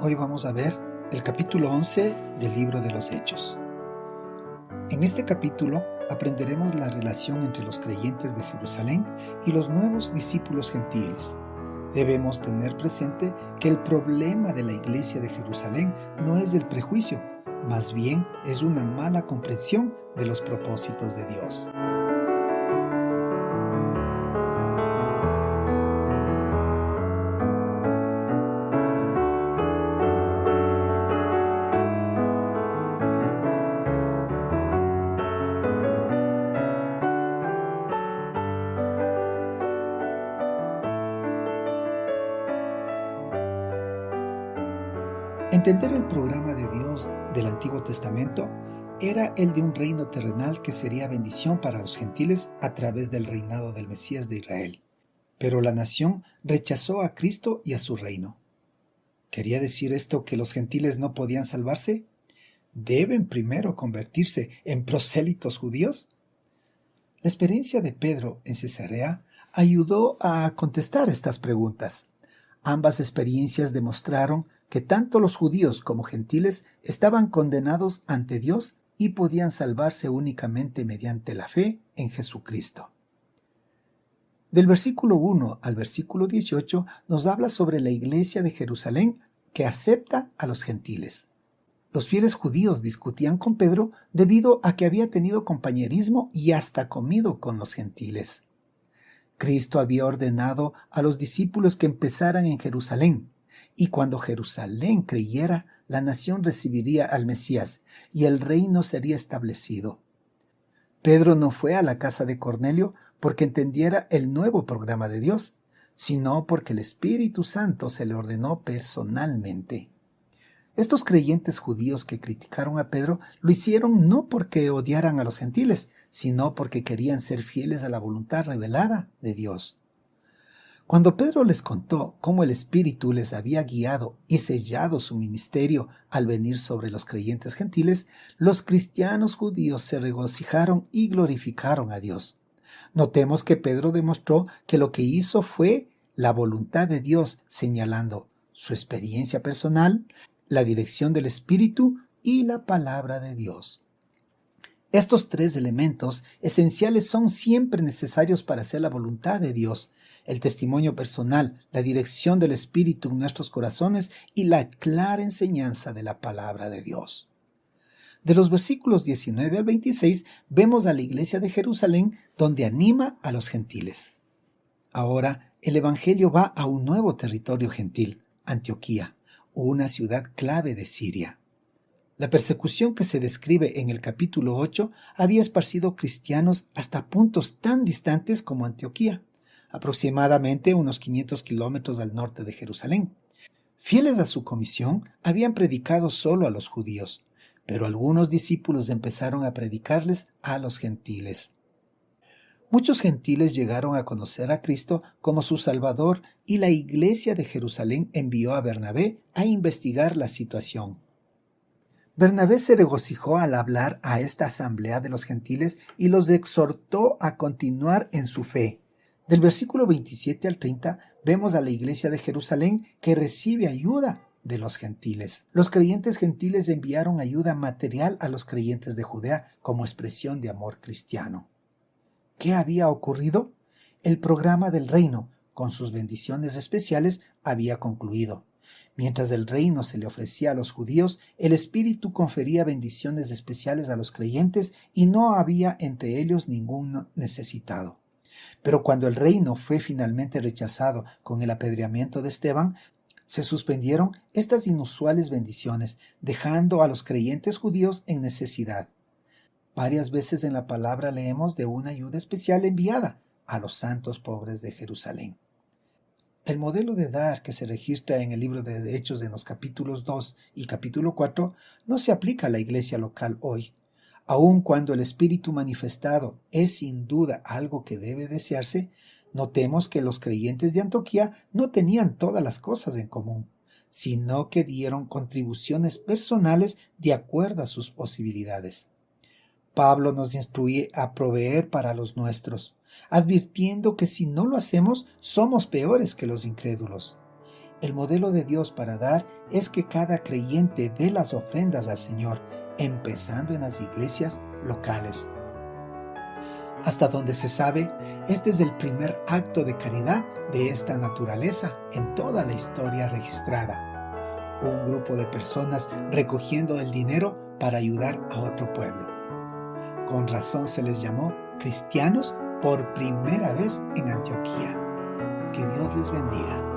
Hoy vamos a ver el capítulo 11 del libro de los Hechos. En este capítulo aprenderemos la relación entre los creyentes de Jerusalén y los nuevos discípulos gentiles. Debemos tener presente que el problema de la iglesia de Jerusalén no es el prejuicio, más bien es una mala comprensión de los propósitos de Dios. Entender el programa de Dios del Antiguo Testamento era el de un reino terrenal que sería bendición para los gentiles a través del reinado del Mesías de Israel. Pero la nación rechazó a Cristo y a su reino. ¿Quería decir esto que los gentiles no podían salvarse? ¿Deben primero convertirse en prosélitos judíos? La experiencia de Pedro en Cesarea ayudó a contestar estas preguntas. Ambas experiencias demostraron que tanto los judíos como gentiles estaban condenados ante Dios y podían salvarse únicamente mediante la fe en Jesucristo. Del versículo 1 al versículo 18 nos habla sobre la iglesia de Jerusalén que acepta a los gentiles. Los fieles judíos discutían con Pedro debido a que había tenido compañerismo y hasta comido con los gentiles. Cristo había ordenado a los discípulos que empezaran en Jerusalén, y cuando Jerusalén creyera, la nación recibiría al Mesías y el reino sería establecido. Pedro no fue a la casa de Cornelio porque entendiera el nuevo programa de Dios, sino porque el Espíritu Santo se le ordenó personalmente. Estos creyentes judíos que criticaron a Pedro lo hicieron no porque odiaran a los gentiles, sino porque querían ser fieles a la voluntad revelada de Dios. Cuando Pedro les contó cómo el Espíritu les había guiado y sellado su ministerio al venir sobre los creyentes gentiles, los cristianos judíos se regocijaron y glorificaron a Dios. Notemos que Pedro demostró que lo que hizo fue la voluntad de Dios, señalando su experiencia personal, la dirección del Espíritu y la palabra de Dios. Estos tres elementos esenciales son siempre necesarios para hacer la voluntad de Dios: el testimonio personal, la dirección del Espíritu en nuestros corazones y la clara enseñanza de la palabra de Dios. De los versículos 19 al 26 vemos a la iglesia de Jerusalén donde anima a los gentiles. Ahora el evangelio va a un nuevo territorio gentil, Antioquía, una ciudad clave de Siria. La persecución que se describe en el capítulo 8 había esparcido cristianos hasta puntos tan distantes como Antioquía, aproximadamente unos 500 kilómetros al norte de Jerusalén. Fieles a su comisión, habían predicado solo a los judíos, pero algunos discípulos empezaron a predicarles a los gentiles. Muchos gentiles llegaron a conocer a Cristo como su Salvador y la iglesia de Jerusalén envió a Bernabé a investigar la situación. Bernabé se regocijó al hablar a esta asamblea de los gentiles y los exhortó a continuar en su fe. Del versículo 27 al 30 vemos a la iglesia de Jerusalén que recibe ayuda de los gentiles. Los creyentes gentiles enviaron ayuda material a los creyentes de Judea como expresión de amor cristiano. ¿Qué había ocurrido? El programa del reino, con sus bendiciones especiales, había concluido. Mientras el reino se le ofrecía a los judíos, el Espíritu confería bendiciones especiales a los creyentes y no había entre ellos ningún necesitado. Pero cuando el reino fue finalmente rechazado con el apedreamiento de Esteban, se suspendieron estas inusuales bendiciones, dejando a los creyentes judíos en necesidad. Varias veces en la palabra leemos de una ayuda especial enviada a los santos pobres de Jerusalén. El modelo de dar que se registra en el libro de Hechos en los capítulos 2 y capítulo 4 no se aplica a la iglesia local hoy. Aun cuando el Espíritu manifestado es sin duda algo que debe desearse, notemos que los creyentes de Antioquía no tenían todas las cosas en común, sino que dieron contribuciones personales de acuerdo a sus posibilidades. Pablo nos instruye a proveer para los nuestros, advirtiendo que si no lo hacemos, somos peores que los incrédulos. El modelo de Dios para dar es que cada creyente dé las ofrendas al Señor, empezando en las iglesias locales. Hasta donde se sabe, este es el primer acto de caridad de esta naturaleza en toda la historia registrada. Un grupo de personas recogiendo el dinero para ayudar a otro pueblo. Con razón se les llamó cristianos por primera vez en Antioquía. Que Dios les bendiga.